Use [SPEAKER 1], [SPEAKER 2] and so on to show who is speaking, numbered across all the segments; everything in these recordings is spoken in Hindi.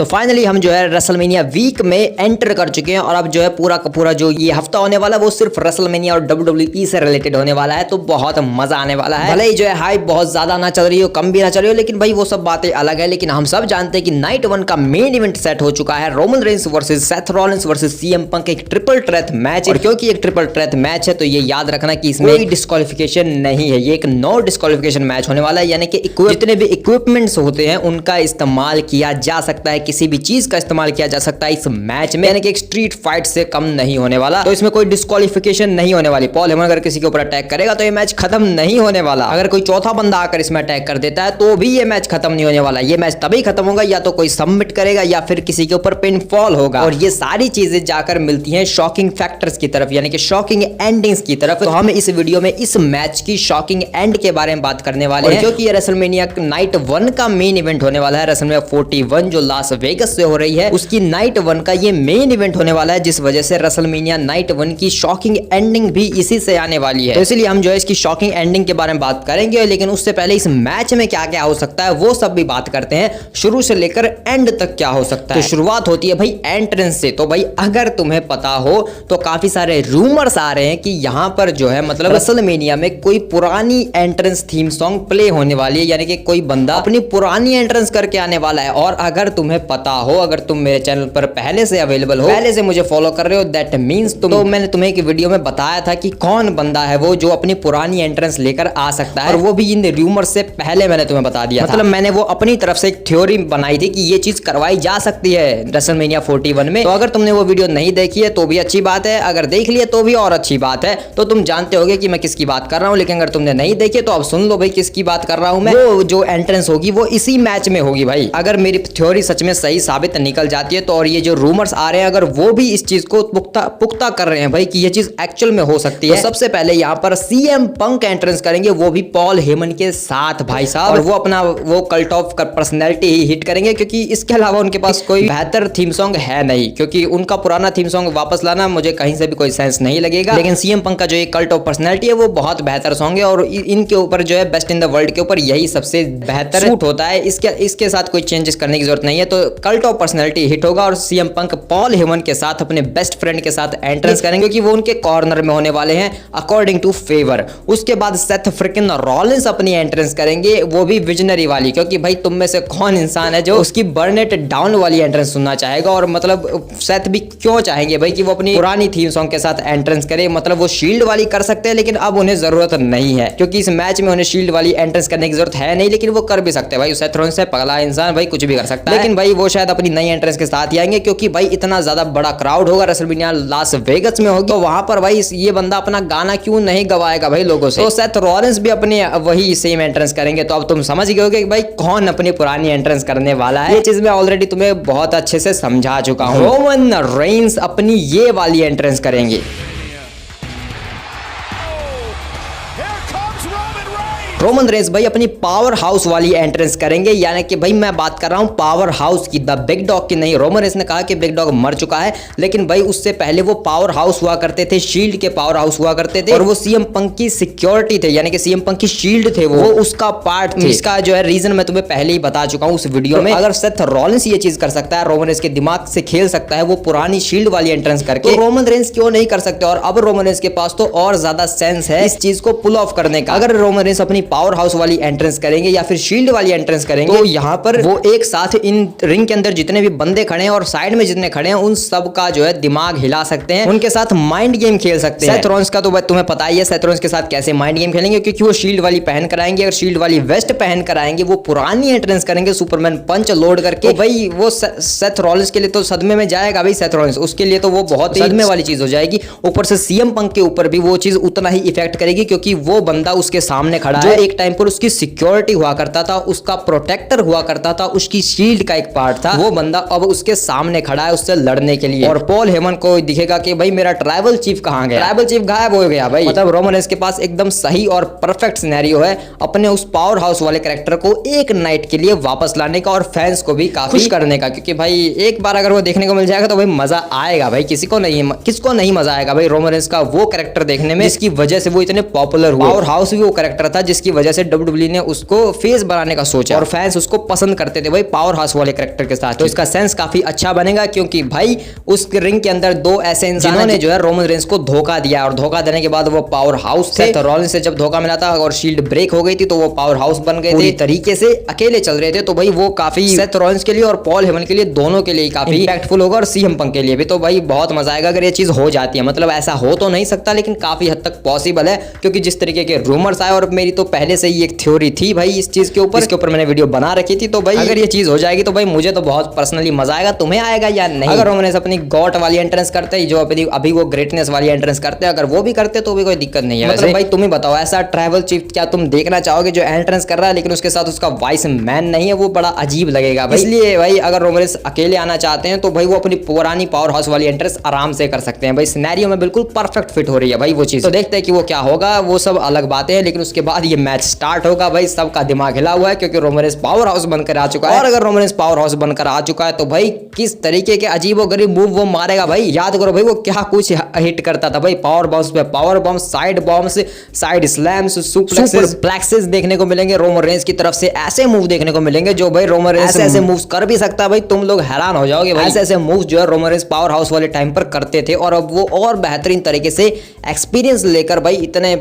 [SPEAKER 1] तो फाइनली हम जो है रेसलमेनिया वीक में एंटर कर चुके हैं और अब जो है पूरा का पूरा जो ये हफ्ता होने वाला है वो सिर्फ रेसलमेनिया और WWE से रिलेटेड होने वाला है। तो बहुत मजा आने वाला है। भले ही जो है हाइप बहुत ज्यादा ना चल रही हो, कम भी ना चल रही हो, लेकिन भाई वो सब बातें अलग है। लेकिन हम सब जानते हैं कि नाइट 1 का मेन इवेंट सेट हो चुका है, Roman Reigns versus Seth Rollins versus CM पंक, एक ट्रिपल थ्रेट मैच। और क्योंकि एक ट्रिपल थ्रेट मैच है तो ये याद रखना कि इसमें कोई डिस्क्वालिफिकेशन नहीं है, ये एक नो डिस्क्वालिफिकेशन मैच होने वाला है। यानी कि जितने भी इक्विपमेंट्स होते हैं उनका इस्तेमाल किया जा सकता है, किसी भी चीज का इस्तेमाल किया जा सकता है इस मैच में, यानी कि एक स्ट्रीट फाइट से कम नहीं होने वाला। तो इसमें कोई डिस्क्वालिफिकेशन नहीं होने वाली। पॉल हेमन अगर किसी के ऊपर अटैक करेगा तो ये मैच खत्म नहीं होने वाला। अगर कोई चौथा बंदा आकर इसमें अटैक कर देता है तो भी ये मैच खत्म नहीं होने वाला। ये मैच तभी खत्म होगा या तो कोई सबमिट करेगा या फिर किसी के ऊपर पिन फॉल होगा। और ये सारी चीजें जाकर मिलती हैं शॉकिंग फैक्टर्स की तरफ, यानी कि शॉकिंग एंडिंग्स की तरफ। तो हम इस वीडियो में इस मैच की शॉकिंग एंड के बारे में बात करने वाले हैं, क्योंकि ये रेसलमेनिया नाइट 1 का मेन इवेंट होने वाला है। रेसलमेनिया 41 जो लास वेगस से हो रही है उसकी नाइट 1 का ये मेन इवेंट होने वाला है, जिस वजह से रेसलमेनिया नाइट 1 की शॉकिंग एंडिंग भी इसी से आने वाली है। तो इसलिए हम जो है इसकी शॉकिंग एंडिंग के बारे में बात करेंगे, लेकिन उससे पहले इस मैच में क्या क्या हो सकता है वो सब भी बात करते हैं, शुरू से लेकर एंड तक क्या हो सकता है। तो शुरुआत होती है भाई एंट्रेंस से। तो भाई अगर तुम्हें पता हो तो काफी सारे रूमर्स आ रहे हैं कि यहाँ पर जो है मतलब रेसलमेनिया में कोई पुरानी एंट्रेंस थीम सॉन्ग प्ले होने वाली है, यानी कि कोई बंदा अपनी पुरानी एंट्रेंस करके आने वाला है। और अगर तुम्हें पता हो, अगर तुम मेरे चैनल पर पहले से अवेलेबल हो, पहले से मुझे फॉलो कर रहे हो, दैट मींस तो मैंने तुम्हें एक वीडियो में बताया था कि कौन बंदा है वो जो अपनी पुरानी एंट्रेंस लेकर आ सकता है, और वो भी इन रूमर से पहले मैंने तुम्हें बता दिया। मतलब मैंने वो अपनी तरफ से एक थ्योरी बनाई थी कि ये चीज करवाई जा सकती है रेसलमेनिया 41 में। तो अगर तुमने वो वीडियो नहीं देखी है तो भी अच्छी बात है, अगर देख लिया तो भी और अच्छी बात है। तो तुम जानते होगे कि मैं किसकी बात कर रहा हूँ, लेकिन अगर तुमने नहीं देखी तो अब सुन लो भाई किसकी बात कर रहा हूँ मैं। वो जो एंट्रेंस होगी वो इसी मैच में होगी भाई। अगर मेरी थ्योरी सच में सही साबित निकल जाती है तो, और ये जो रूमर्स आ रहे हैं अगर वो भी इस चीज को पुख्ता कर रहे हैं भाई कि ये चीज एक्चुअल में हो सकती है, तो सबसे पहले यहाँ पर CM पंक एंट्रेंस करेंगे, वो भी पॉल हेमन के साथ भाई साहब। और वो अपना वो cult of personality he hit करेंगे, क्योंकि इसके अलावा उनके पास कोई बेहतर थीम सॉन्ग है नहीं, क्योंकि उनका पुराना थीम सॉन्ग वापस लाना मुझे कहीं से भी कोई सेंस नहीं लगेगा। लेकिन CM पंक का जो ये कल्ट ऑफ पर्सनैलिटी है वो बहुत बेहतर सॉन्ग है, और इनके ऊपर जो है बेस्ट इन द वर्ल्ड के ऊपर यही सबसे बेहतर सूट होता है। इसके साथ कोई चेंजेस करने की जरूरत नहीं है। तो कल्ट ऑफ पर्सनैलिटी हिट होगा और CM पंक पॉल हेमन के साथ अपने बेस्ट फ्रेंड के साथ एंट्रेंस करेंगे, क्योंकि वो उनके कॉर्नर में होने वाले हैं अकॉर्डिंग टू फेवर। उसके बाद सेथ फ्रिकिन रॉलिंस अपनी एंट्रेंस करेंगे, वो भी विजनरी वाली, क्योंकि भाई तुम में से कौन इंसान है जो उसकी बर्न इट डाउन वाली एंट्रेंस सुनना चाहेगा। और मतलब सेथ भी क्यों चाहेंगे भाई कि वो अपनी पुरानी थीम सॉन्ग के साथ एंट्रेंस करे। मतलब वो शील्ड वाली कर सकते हैं, लेकिन अब उन्हें जरूरत नहीं है, क्योंकि इस मैच में उन्हें शील्ड वाली एंट्रेंस करने की जरूरत है नहीं, लेकिन वो कर भी सकते हैं भाई। सेथ रॉलिंस से पगला इंसान भाई कुछ भी कर सकता है, लेकिन भाई वो शायद अपनी नई एंट्रेंस के साथ ही आएंगे, क्योंकि भाई इतना ज्यादा बड़ा क्राउड होगा रेसलमेनिया लास वेगस में होगी, तो वहां पर भाई ये बंदा अपना गाना क्यों नहीं गवाएगा भाई लोगों से। तो सेथ रॉलिंस भी अपने वही सेम एंट्रेंस करेंगे। तो अब तुम समझ गए होगे कि भाई कौन अपनी पुरानी एंट्रेंस करने वाला है। ये चीज मैं ऑलरेडी तुम्हें बहुत अच्छे से समझा चुका हूँ। रोमन रेंस अपनी ये वाली एंट्रेंस करेंगे। रोमन रेंस भाई अपनी पावर हाउस वाली एंट्रेंस करेंगे, यानी कि भाई मैं बात कर रहा हूं पावर हाउस की, द बिग डॉग की नहीं। रोमन रेंस ने कहा कि बिग डॉग मर चुका है, लेकिन भाई उससे पहले वो पावर हाउस हुआ करते थे, शील्ड के पावर हाउस हुआ करते थे, और वो CM पंक की सिक्योरिटी थे, यानी कि CM पंक की शील्ड थे, वो उसका पार्ट थे। इसका जो है रीजन मैं तुम्हें पहले ही बता चुका हूं उस वीडियो में। अगर सेथ रॉलिंस ये चीज कर सकता है, रोमन रेंस के दिमाग से खेल सकता है वो पुरानी शील्ड वाली एंट्रेंस करके, तो रोमन रेंस क्यों नहीं कर सकते। और अब रोमन रेंस के पास तो और ज्यादा सेंस है इस चीज को पुल ऑफ करने का। अगर रोमन रेंस अपनी पावर हाउस वाली एंट्रेंस करेंगे या फिर शील्ड वाली एंट्रेंस करेंगे, तो यहाँ पर वो एक साथ इन रिंग के अंदर जितने भी बंदे खड़े हैं और साइड में जितने खड़े हैं उन सब का जो है दिमाग हिला सकते हैं, उनके साथ माइंड गेम खेल सकते हैं। सेथ रॉलिंस का तो तुम्हें पता ही है सेथ रॉलिंस के साथ कैसे माइंड गेम खेलेंगे, क्योंकि वो शील्ड वाली पहन कर आएंगे। अगर शील्ड वाली वेस्ट पहन कर आएंगे, वो पुरानी एंट्रेंस करेंगे सुपरमैन पंच लोड करके, तो भाई वो सेथ रॉलिंस के लिए तो सदमे में जाएगा भाई सेथ रॉलिंस, उसके लिए तो वो बहुत ही सदमे वाली चीज हो जाएगी। ऊपर से CM पंक के ऊपर भी वो चीज उतना ही इफेक्ट करेगी, क्योंकि वो बंदा उसके सामने खड़ा है, एक टाइम पर उसकी सिक्योरिटी हुआ करता था, उसका प्रोटेक्टर हुआ करता था, उसकी शील्ड का एक पार्ट था। वो बंदा अब उसके सामने खड़ा है उससे लड़ने के लिए। और पॉल हेमन को दिखेगा कि भाई मेरा ट्राइबल चीफ कहां गया, ट्राइबल चीफ गायब हो गया भाई। मतलब रोमन रेंस के पास एकदम सही और परफेक्ट सिनेरियो है अपने उस पावर हाउस वाले कैरेक्टर को एक नाइट के लिए वापस लाने का, और फैंस को भी काफी खुश करने का, क्योंकि भाई एक बार अगर वो देखने को मिल जाएगा तो भाई मजा आएगा भाई। किसको नहीं मजा आएगा भाई रोमन रेंस का वो कैरेक्टर देखने में, जिसकी वजह से वो इतने पॉपुलर हुए। पावर हाउस भी वो कैरेक्टर था जिसकी वजह से WWE ने उसको फेस बनाने का सोचा और फैंस उसको पसंद करते थे भाई पावर हाउस वाले कैरेक्टर के साथ। तो इसका सेंस काफी अच्छा बनेगा क्योंकि भाई उस रिंग के अंदर दो ऐसे इंसान जिन्होंने जो है रोमन रेंस को धोखा दिया और धोखा देने के बाद वो पावर हाउस थे। तो रॉलिंस से जब धोखा मिला था और शील्ड ब्रेक हो गई थी तो वो पावर हाउस बन गए थे, तरीके से अकेले चल रहे थे। तो भाई वो काफी सेथ रॉलिंस के लिए और पॉल हेमन के लिए दोनों के लिए काफी इंपैक्टफुल होगा और सीएम पंक के लिए भी। तो भाई बहुत मजा आएगा अगर ये चीज हो जाती है। मतलब ऐसा हो तो नहीं सकता लेकिन काफी हद तक पॉसिबल है क्योंकि जिस तरीके के रूमर्स आए और मेरी तो पहले से ही एक थ्योरी थी भाई इस चीज के ऊपर मैंने वीडियो बना रखी थी। तो भाई अगर ये चीज हो जाएगी तो भाई मुझे तो बहुत पर्सनली मजा आएगा। तुम्हें आएगा या नहीं? अगर रोमन रेंस अपनी गॉट वाली एंट्रेंस करते हैं जो अभी वो ग्रेटनेस वाली एंट्रेंस करते हैं, अगर वो भी करते तो भी कोई दिक्कत नहीं है। मतलब भाई तुम ही बताओ ऐसा ट्राइबल चीफ क्या तुम देखना चाहोगे जो एंट्रेंस कर रहा है लेकिन उसके साथ उसका वाइस मैन नहीं है? वो बड़ा अजीब लगेगा भाई। इसलिए भाई अगर रोमन रेंस अकेले आना चाहते हैं तो भाई वो अपनी पुरानी पावर हाउस वाली एंट्रेंस आराम से कर सकते हैं भाई। सिनेरियो में बिल्कुल परफेक्ट फिट हो रही है भाई वो चीज। तो देखते हैं कि वो क्या होगा, वो सब अलग बातें हैं। लेकिन उसके बाद ये मैच स्टार्ट होगा भाई, सबका दिमाग हिला हुआ है क्योंकि रोमन रेंस पावर हाउस बनकर आ चुका है। और अगर रोमन रेंस पावर हाउस बनकर आ चुका है तो भाई किस तरीके के अजीबोगरीब मूव वो मारेगा भाई। याद करो भाई वो क्या कुछ हिट करता था भाई, पावर बॉम्ब्स पे power bombs, side bombs, side slams, superplexes देखने को मिलेंगे रोमन रेंस की तरफ से। ऐसे मूव देखने को मिलेंगे जो भाई रोमन रेंस ऐसे मूव्स कर भी सकता है भाई, तुम लोग हैरान हो जाओगे भाई। ऐसे मूव्स जो है रोमन रेंस पावर हाउस वाले टाइम पर करते थे और अब वो और बेहतरीन तरीके से एक्सपीरियंस लेकर भाई इतने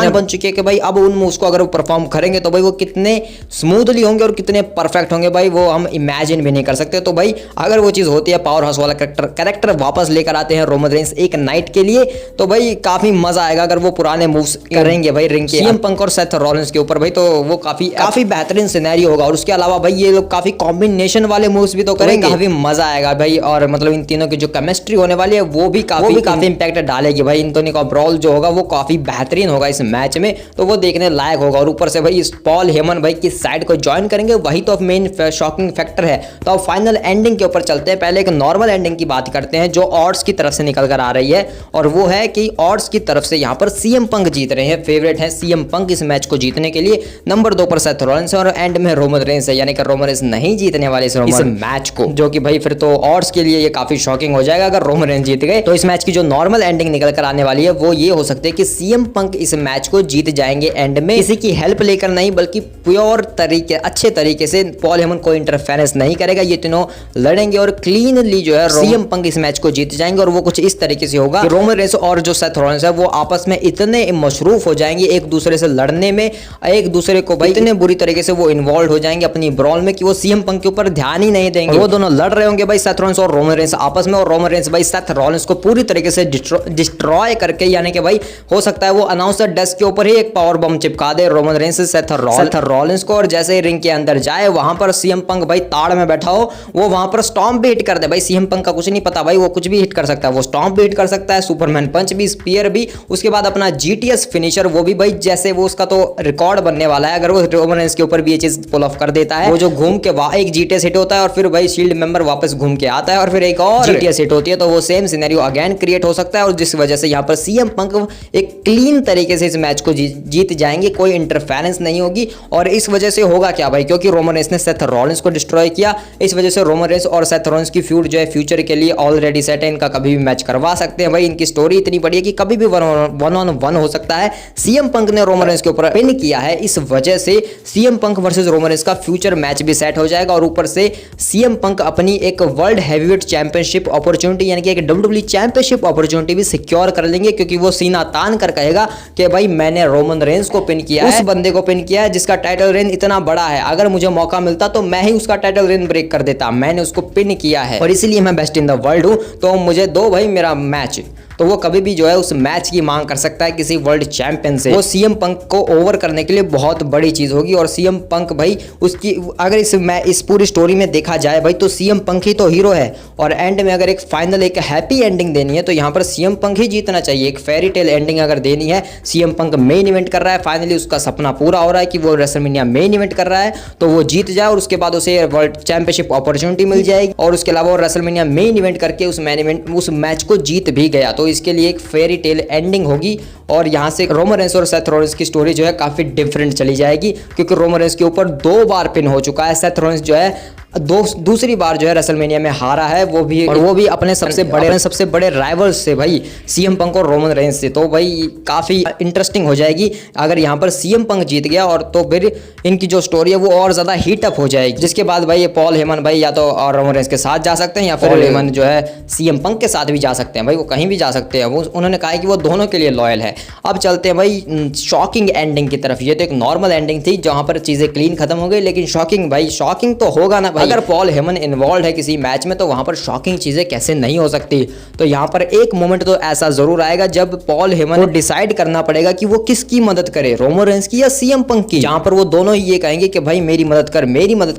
[SPEAKER 1] बन चुके हैं कि भाई अब उन मूव्स को अगर वो परफॉर्म करेंगे तो भाई वो कितने स्मूथली होंगे और कितने परफेक्ट होंगे भाई वो हम इमेजिन भी नहीं कर सकते। तो भाई अगर वो चीज होती है पावर हाउस वाला कैरेक्टर वापस लेकर आते हैं रोमन रेंस एक नाइट के लिए तो भाई काफी मजा आएगा अगर वो पुराने मूव्स करेंगे भाई रिंग के सीएम पंक और सेथ रॉलिंस के ऊपर भाई। तो वो काफी बेहतरीन सिनेरियो होगा। और उसके अलावा भाई ये लोग काफी कॉम्बिनेशन वाले मूव्स भी तो करेंगे, काफी मजा आएगा भाई। और मतलब इन तीनों की जो केमिस्ट्री होने वाली है वो भी काफी इंपैक्ट डालेगी भाई। इन दोनों का ब्रॉल जो होगा वो काफी बेहतरीन होगा इस मैच में, तो वो देखने लायक होगा। और ऊपर से भाई इस पॉल हेमन भाई किस साइड को ज्वाइन करेंगे वही तो मेन शॉकिंग फैक्टर है। तो अब फाइनल एंडिंग के ऊपर चलते हैं। पहले एक नॉर्मल एंडिंग की बात करते हैं जो ऑड्स की तरफ से निकल कर आ रही है और वो है कि ऑड्स की तरफ से यहाँ पर सीएम पंक जीत रहे हैं। फेवरेट है सीएम पंक इस मैच को जीतने के लिए। नंबर 2 पर सेथ रॉलिंस और एंड में रोमन रेंस है, यानी कि रोमन रेंस नहीं जीतने वाले इस मैच को, जो कि भाई फिर तो ऑड्स के लिए ये काफी शॉकिंग हो जाएगा अगर रोमन रेंस जीत गए। तो इस मैच की जो नॉर्मल एंडिंग निकल कर आने वाली है वो ये हो सकती है कि सीएम पंक इस मैच को जीत जाएंगे एंड में, किसी की हेल्प लेकर नहीं बल्कि प्योर तरीके अच्छे तरीके से। पॉल हेमन कोई इंटरफेरेंस नहीं करेगा, ये तीनों लड़ेंगे और क्लीनली जो है सीएम पंक इस मैच को जीत जाएंगे। और वो कुछ इस तरीके से होगा कि रोमन रेंस और जो सेथ रॉलिंस है वो आपस में इतने मशरूफ हो जाएंगे एक दूसरे से लड़ने में, एक दूसरे को भाई इतने बुरी तरीके से वो इन्वॉल्व हो जाएंगे अपनी ब्रॉल में कि वो सीएम पंक के ऊपर ध्यान ही नहीं देंगे। वो दोनों लड़ रहे होंगे भाई सेथ रॉलिंस और रोमन रेंस आपस में, और रोमन रेंस भाई सेथ रॉलिंस को पूरी तरीके से डिस्ट्रॉय करके, यानी कि भाई हो सकता है वो अनाउंसर डेस्क के ऊपर ही एक पावर बम चिपका दे रोमन रेंस सेथ रॉलिंस को, और जैसे ही रिंग के अंदर जाए वहां पर सीएम पंक भाई ताड़ में बैठा हो वो वहां पर स्टॉम्प भी हिट कर दे। भाई सीएम पंक का कुछ नहीं पता भाई, वो कुछ भी हिट कर सकता है, वो स्टॉम्प भी हिट कर सकता है, सुपरमैन पंच भी, स्पीयर भी, उसके बाद अपना जीटीएस फिनिशर वो भी भाई, जैसे वो उसका तो रिकॉर्ड बनने वाला है अगर वो रोमन रेंस के ऊपर भी ये चीज पुल ऑफ कर देता है। वो जो घूम के एक जीटीएस हिट होता है और फिर भाई शील्ड मेंबर वापस घूम के आता है और फिर एक और जीटीएस हिट होती है, तो वो सेम सिनेरियो अगेन क्रिएट हो सकता है। और जिस वजह से यहाँ पर सीएम पंक एक क्लीन तरीके से इस मैच को जीत जाएंगे, कोई इंटरफेरेंस नहीं होगी। और इस वजह से होगा क्या भाई, क्योंकि रोमन रेंस ने सेथ रॉलिंस को डिस्ट्रॉय किया, इस वजह से रोमन रेंस और सेथ रॉलिंस की फ्यूड जो है फ्यूचर के लिए ऑलरेडी सेट है। इनका कभी भी मैच करवा सकते हैं भाई, इनकी स्टोरी इतनी बड़ी है कि कभी भी वन ऑन वन हो सकता है। सीएम पंक ने रोमन रेंस के ऊपर पिन किया है, इस वजह से CM Punk versus Roman Reigns का फ्यूचर मैच भी सेट हो जाएगा। और ऊपर से सीएम पंक अपनी एक वर्ल्ड हैवीवेट चैंपियनशिप अपॉर्चुनिटी, यानी कि एक WWE चैंपियनशिप अपॉर्चुनिटी भी सिक्योर कर लेंगे, क्योंकि वो सीना तान कर कहेगा कि भाई मैंने रोमन रेंस को पिन किया है, उस बंदे को पिन किया है जिसका टाइटल रेन इतना बड़ा है। अगर मुझे मौका मिलता तो मैं ही उसका टाइटल रेन ब्रेक कर देता, मैंने उसको पिन किया है और इसीलिए मैं बेस्ट इन द वर्ल्ड हूं, तो मुझे दो भाई मेरा मैच। तो वो कभी भी जो है उस मैच की मांग कर सकता है किसी वर्ल्ड चैंपियन से। वो सीएम पंक को ओवर करने के लिए बहुत बड़ी चीज होगी। और सीएम पंक भाई उसकी अगर इस पूरी स्टोरी में देखा जाए भाई तो सीएम पंक ही तो हीरो है, और एंड में अगर एक फाइनल एक हैप्पी एंडिंग देनी है तो यहाँ पर सीएम पंक ही जीतना चाहिए। एक फेरी टेल एंडिंग अगर देनी है, सीएम पंक मेन इवेंट कर रहा है, फाइनली उसका सपना पूरा हो रहा है कि वो रेसलमेनिया मेन इवेंट कर रहा है, तो वो जीत जाए और उसके बाद उसे वर्ल्ड चैंपियनशिप अपॉर्चुनिटी मिल जाएगी। और उसके अलावा वो रेसलमेनिया मेन इवेंट करके उस मैच को जीत भी गया, तो इसके लिए एक फेरी टेल एंडिंग होगी। और यहाँ से रोमन रेंस और सेथ रॉलिंस की स्टोरी जो है काफी डिफरेंट चली जाएगी, क्योंकि रोमन रेंस के ऊपर 2 बार पिन हो चुका है। सेथ रॉलिंस जो है दूसरी बार जो है रेसलमेनिया में हारा है, वो भी अपने सबसे बड़े राइवल्स से भाई, सीएम पंक और रोमन रेंस से। तो भाई काफ़ी इंटरेस्टिंग हो जाएगी अगर यहाँ पर सीएम पंक जीत गया, और तो फिर इनकी जो स्टोरी है वो और ज़्यादा हीट अप हो जाएगी। जिसके बाद भाई ये पॉल हेमन भाई या तो और रोमन रेंस के साथ जा सकते हैं, या फिर हेमन जो है सीएम पंक के साथ भी जा सकते हैं भाई, वो कहीं भी जा सकते हैं। वो उन्होंने कहा है कि वो दोनों के लिए लॉयल है। अब चलते हैं भाई शॉकिंग एंडिंग की तरफ। ये तो एक नॉर्मल एंडिंग थी जहाँ पर चीज़ें क्लीन खत्म हो गई, लेकिन शॉकिंग भाई, शॉकिंग तो होगा ना भाई। अगर पॉल हेमन इन्वॉल्व है किसी मैच में तो वहाँ पर शॉकिंग चीज़ें कैसे नहीं हो सकती। तो यहाँ पर एक मोमेंट तो ऐसा जरूर आएगा जब पॉल हेमन को डिसाइड करना पड़ेगा कि वो किसकी मदद करे, रोमन रेंस की या सीएम पंक की। जहाँ पर वो दोनों ही ये कहेंगे कि भाई मेरी मदद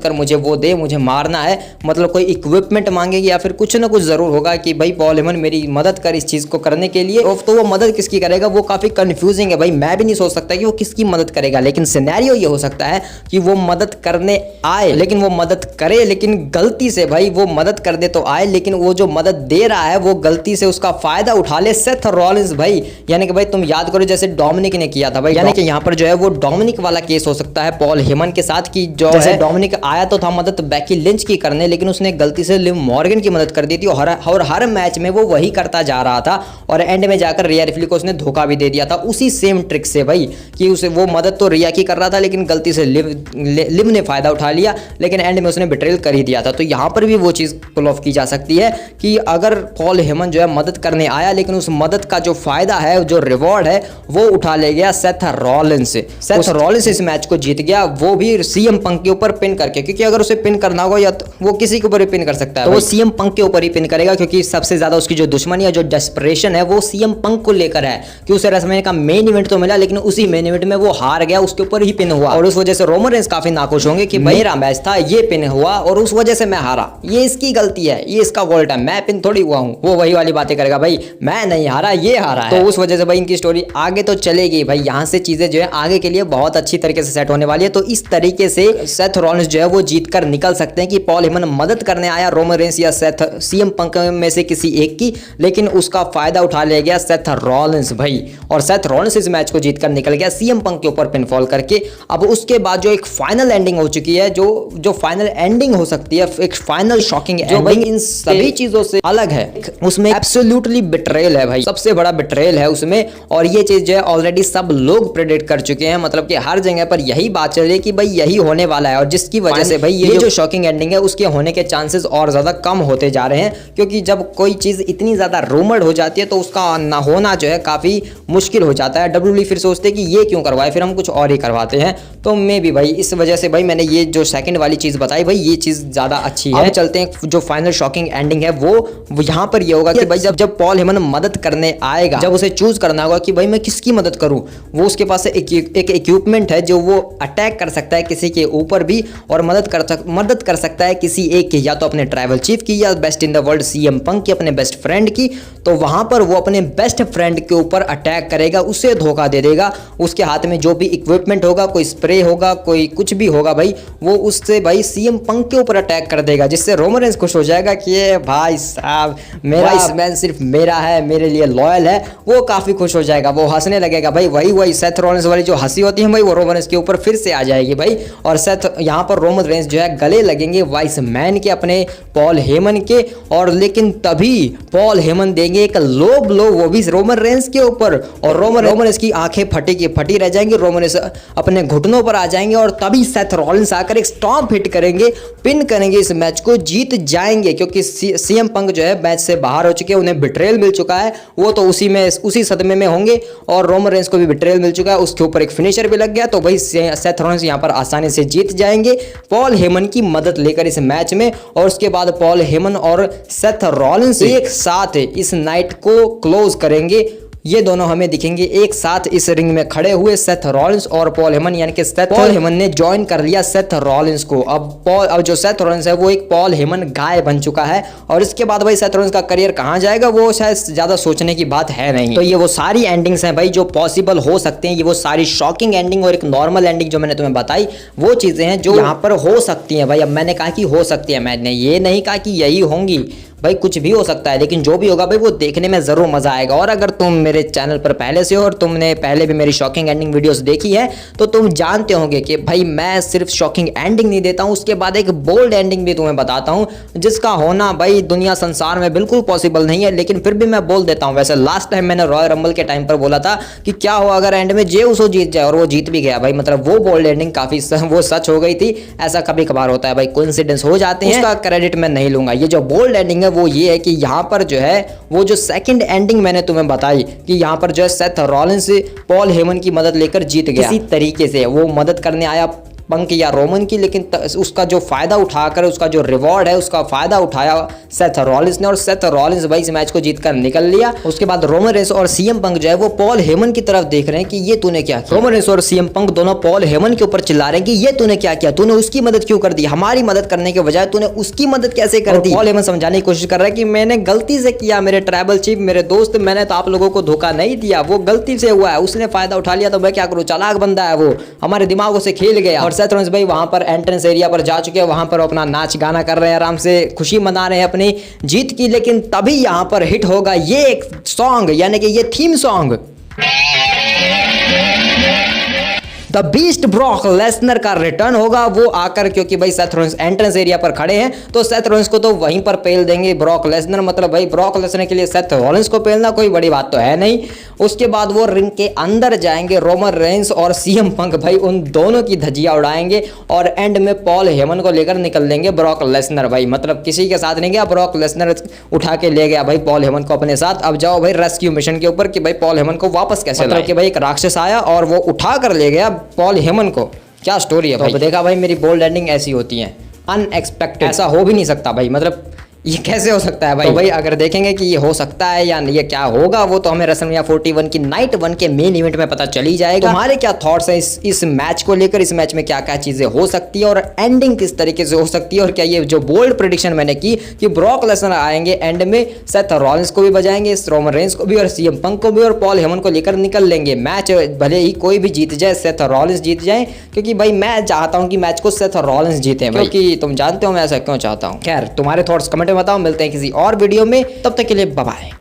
[SPEAKER 1] कर, मुझे वो दे, मुझे मारना है। मतलब कोई इक्विपमेंट मांगेगी या फिर कुछ ना कुछ जरूर होगा कि भाई पॉल हेमन मेरी मदद कर इस चीज को करने के लिए। तो वो मदद किसकी करेगा वो काफी कंफ्यूजिंग है भाई। मैं भी नहीं सोच सकता कि वो किसकी मदद करेगा, लेकिन सिनेरियो ये हो सकता है कि वो मदद करने आए, लेकिन वो मदद करे, लेकिन गलती से भाई वो मदद कर दे तो आए, लेकिन वो जो मदद दे रहा है वो गलती से उसका फायदा उठा ले सेथ रॉलिंस भाई। यानी कि भाई तुम याद करो जैसे डोमिनिक ने किया था भाई, यानी कि यहाँ पर जो है वो डोमिनिक वाला केस हो सकता है पॉल हेमन के साथ की, जो है डोमिनिक आया तो था मदद बैकी लिंच की करने, लेकिन उसने गलती से लिव मॉर्गन की मदद कर दी थी, और हर मैच में वो वही करता जा रहा था, और एंड में जाकर रिया रिफली को उसने धोखा भी दे दिया था उसी सेम ट्रिक से भाई, कि उसे वो मदद तो रिया की कर रहा था, लेकिन गलती से लिव ने फायदा उठा लिया, लेकिन एंड में उसने बिट्रेल कर ही दिया था। तो यहाँ पर भी वो चीज़ पुल ऑफ की जा सकती है कि अगर पॉल हेमन जो है मदद करने आया, लेकिन उस मदद का जो फायदा है, जो रिवॉर्ड है, वो उठा ले गया सेथ रॉलिंस से। सेथ रॉलिंस इस मैच को जीत गया, वो भी सीएम पंक के ऊपर पिन करके, क्योंकि अगर उसे पिन करना होगा या तो वो किसी के ऊपर भी पिन कर सकता है, तो वो सीएम पंक के ऊपर ही पिन करेगा, क्योंकि सबसे ज्यादा उसकी जो दुश्मनी है, जो डेस्परेशन है, वो सीएम पंक को लेकर है कि उसे रेसलमेनिया का मेन इवेंट तो मिला, लेकिन उसी मेन इवेंट में वो हार गया, उसके ऊपर ही पिन हुआ, और उस वजह से रोमन रेंस काफी नाखुश होंगे कि मेरा मैच था, ये पिन हुआ और उस वजह से मैं हारा, ये इसकी गलती है, ये इसका वोल्ट है, मैं पिन थोड़ी हुआ हूं। वो वही वाली बातें करेगा भाई, मैं नहीं हारा, ये हारा है। तो उस वजह से भाई इनकी स्टोरी आगे तो चलेगी भाई, यहाँ से चीजें जो है आगे के लिए बहुत अच्छी तरीके से सेट होने वाली है। तो इस तरीके से सेथ रॉलिंस जो है वो जीत कर निकल सकते हैं कि पॉल हेमन मदद करने आया रोमन रेंस या सेथ सीएम पंक में से किसी एक की, लेकिन उसका फायदा उठा ले गया सेथ रॉलिंस भाई, और सेथ रॉलिंस इस मैच को जीत कर निकल गया सीएम पंक के ऊपर पिनफॉल करके। अब उसके बाद जो एक फाइनल एंडिंग हो चुकी है, जो फाइनल एंडिंग हो सकती है, एक फाइनल शॉकिंग जो भाई इन सभी चीजों से अलग है, उसमें एब्सोल्युटली बिट्रेयल है भाई, सबसे बड़ा बिट्रेयल है उसमें, और ये चीज जो है ऑलरेडी सब लोग प्रेडिक्ट कर चुके हैं, मतलब कि हर जगह पर यही बात चल रही है कि भाई यही होने वाला है, और जिसकी वजह से भाई ये जो शॉकिंग एंडिंग है उसके होने के चांसेस और ज्यादा कम होते जा रहे हैं, क्योंकि जब कोई चीज इतनी ज्यादा रूमर्ड हो जाती है तो उसका ना होना जो है काफी मुश्किल हो जाता है। डब्ल्यूडब्ल्यूई फिर सोचते हैं कि ये क्यों करवाए, फिर हम कुछ और ही करवाते हैं। तो मैं भी भाई इस वजह से भाई मैंने ये जो सेकंड वाली चीज बताई भाई, ये चीज ज्यादा अच्छी है। चलते हैं जो फाइनल शॉकिंग एंडिंग है वो यहाँ पर ये होगा कि भाई जब पॉल हेमन मदद करने आएगा, जब उसे चूज करना होगा कि भाई मैं किसकी मदद करूं, वो उसके पास एक इक्विपमेंट है जो वो अटैक कर सकता है किसी के ऊपर भी, और मदद कर सकता है किसी एक की, या तो अपने ट्राइबल चीफ की, या best in the world CM Punk की, अपने बेस्ट फ्रेंड की। तो वहां पर वो अपने बेस्ट फ्रेंड के ऊपर अटैक करेगा, उसे धोखा दे देगा, उसके हाथ में जो भी इक्विपमेंट होगा, कोई स्प्रे होगा, कोई कुछ भी होगा भाई, वो उससे भाई सीएम पंक के ऊपर अटैक कर देगा, जिससे रोमन रेंस खुश हो जाएगा कि ये भाई साहब मेरा मैन सिर्फ मेरा है, मेरे लिए लॉयल है। वो काफी खुश हो जाएगा, वो हंसने लगेगा भाई, वही सेथ रॉलिंस वाली जो हंसी होती है भाई, वो रोमन रेंस के ऊपर फिर से आ जाएगी भाई, और सेथ यहाँ पर रोमन रेंस जो है गले लगेंगे वाइस मैन के, अपने पॉल हेमन के, और लेकिन तभी पॉल हेमन देंगे एक लो ब्लो, वो भी रोमन रेंस के ऊपर, और रोमन रेंस की आंखें फटी रह जाएंगी, रोमन रेंस अपने घुटनों पर आ जाएंगे, और तभी सेथ रॉलिंस आकर एक स्टॉम्प हिट करेंगे, पिन करेंगे, इस मैच को जीत जाएंगे, क्योंकि सीएम पंक जो है मैच से बाहर हो चुके हैं, उन्हें बिट्रेयल मिल चुका है, वो तो उसी सदमे में होंगे, और रोमन रेंस को भी बिट्रेयल मिल चुका है, उसके ऊपर एक फिनिशर भी लग गया, तो भाई सेथ रॉलिंस यहाँ पर आसानी से जीत जाएंगे पॉल हेमन की मदद लेकर इस मैच में। और उसके बाद पॉल हेमन और सेथ रॉलिंस एक साथ इस नाइट को क्लोज करेंगे, ये दोनों हमें दिखेंगे एक साथ इस रिंग में खड़े हुए, सेथ रॉलिंस और पॉल हेमन, यानी कि पॉल हेमन ने ज्वाइन कर लिया सेथ रॉलिंस को। अब जो सेथ रॉलिंस है वो एक पॉल हेमन गाय बन चुका है, और इसके बाद भाई सेथ रॉलिंस का करियर कहां जाएगा वो शायद ज्यादा सोचने की बात है नहीं। तो ये वो सारी एंडिंग्स हैं भाई जो पॉसिबल हो सकते हैं, ये वो सारी शॉकिंग एंडिंग और एक नॉर्मल एंडिंग जो मैंने तुम्हें बताई, वो चीजें हैं जो यहाँ पर हो सकती हैं भाई। अब मैंने कहा कि हो सकती है, मैंने ये नहीं कहा कि यही होंगी, भाई कुछ भी हो सकता है, लेकिन जो भी होगा भाई वो देखने में जरूर मजा आएगा। और अगर तुम मेरे चैनल पर पहले से हो और तुमने पहले भी मेरी शॉकिंग एंडिंग वीडियोस देखी है तो तुम जानते होंगे कि भाई मैं सिर्फ शॉकिंग एंडिंग नहीं देता हूं, उसके बाद एक बोल्ड एंडिंग भी तुम्हें बताता हूं, जिसका होना भाई दुनिया संसार में बिल्कुल पॉसिबल नहीं है, लेकिन फिर भी मैं बोल देता हूं। वैसे लास्ट टाइम मैंने रॉयल रंबल के टाइम पर बोला था कि क्या हो अगर एंड में जे उसो जीत जाए, और वो जीत भी गया भाई। मतलब वो बोल्ड एंडिंग काफी वो सच हो गई थी। ऐसा कभी कभार होता है भाई, कोइंसिडेंस हो जाते हैं, उसका क्रेडिट मैं नहीं लूंगा। ये जो बोल्ड एंडिंग है वो ये है कि यहाँ पर जो है वो जो सेकंड एंडिंग मैंने तुम्हें बताई कि यहाँ पर जो है सेथ रॉलिंस पॉल हेमन की मदद लेकर जीत गया। इसी तरीके से वो मदद करने आया पंक या रोमन की, लेकिन उसका जो फायदा उठाकर उसका जो रिवॉर्ड है उसका फायदा उठाया सेथ रॉलिंस ने, और सेथ रॉलिंस भाई इस मैच को जीतकर निकल लिया। उसके बाद रोमन रेंस और सीएम पंक जो है वो पॉल हेमन की तरफ देख रहे हैं कि ये तूने क्या किया। रोमन रेंस और सीएम पंक दोनों पॉल हेमन के ऊपर चिल्ला रहे हैं कि ये तूने क्या किया, तूने उसकी मदद क्यों कर दी, हमारी मदद करने के बजाय तूने उसकी मदद कैसे कर दी। पॉल हेमन समझाने की कोशिश कर रहा है कि मैंने गलती से किया, मेरे ट्राइबल चीफ, मेरे दोस्त, मैंने तो आप लोगों को धोखा नहीं दिया, वो गलती से हुआ है, उसने फायदा उठा लिया तो मैं क्या करूं, चालाक बंदा है वो, हमारे दिमागों से खेल गया। और सेथ रॉलिंस भाई वहां पर एंट्रेंस एरिया पर जा चुके हैं, वहां पर अपना नाच गाना कर रहे हैं, आराम से खुशी मना रहे हैं अपनी जीत की। लेकिन तभी यहां पर हिट होगा ये एक सॉन्ग, यानी कि ये theme song, the beast Brock Lesnar का रिटर्न होगा। वो आकर, क्योंकि भाई सेथ रॉलिंस एंट्रेंस एरिया पर खड़े हैं तो सेथ रॉलिंस को तो वहीं पर पेल देंगे ब्रॉक लेसनर। मतलब भाई ब्रॉक लेसनर के लिए सेथ रॉलिंस को पेलना कोई बड़ी बात तो है नहीं। उसके बाद वो रिंग के अंदर जाएंगे, रोमन रेंस और सीएम पंक भाई उन दोनों की धज्जियां उड़ाएंगे और एंड में पॉल हेमन को लेकर निकल देंगे ब्रॉक लेसनर। भाई मतलब किसी के साथ नहीं गया, ब्रॉक लेसनर उठा के ले गया भाई पॉल हेमन को अपने साथ। अब जाओ भाई रेस्क्यू मिशन के ऊपर कि भाई पॉल हेमन को वापस कैसे, मतलब कि भाई एक राक्षस आया और वो उठा कर ले गया पॉल हेमन को। क्या स्टोरी है भाई। तो देखा भाई मेरी बोल्ड एंडिंग ऐसी होती है, अनएक्सपेक्टेड, ऐसा हो भी नहीं सकता भाई। मतलब ये कैसे हो सकता है भाई। तो भाई अगर देखेंगे कि ये हो सकता है या ये क्या होगा, वो तो हमें रेसलमेनिया 41 की नाइट 1 के मेन इवेंट में पता चल ही जाएगा। हमारे क्या थॉट्स हैं इस मैच को लेकर, इस मैच में क्या क्या चीजें हो सकती है और एंडिंग किस तरीके से हो सकती है, और क्या ये जो बोल्ड प्रेडिक्शन मैंने की कि ब्रॉक लेसनर आएंगे एंड में, सेथ रॉलिंस को भी बजाएंगे, रोमन रेंस को भी और सीएम पंक को भी, और पॉल हेमन को लेकर निकल लेंगे। मैच भले ही कोई भी जीत जाए, सेथ रॉलिंस जीत जाए, क्योंकि भाई मैं चाहता हूं कि मैच को सेथ रॉलिंस जीते, क्योंकि तुम जानते हो मैं ऐसा क्यों चाहता हूं। खैर तुम्हारे थॉट्स कमेंट में बताओ, मिलते हैं किसी और वीडियो में, तब तक के लिए बाय बाय।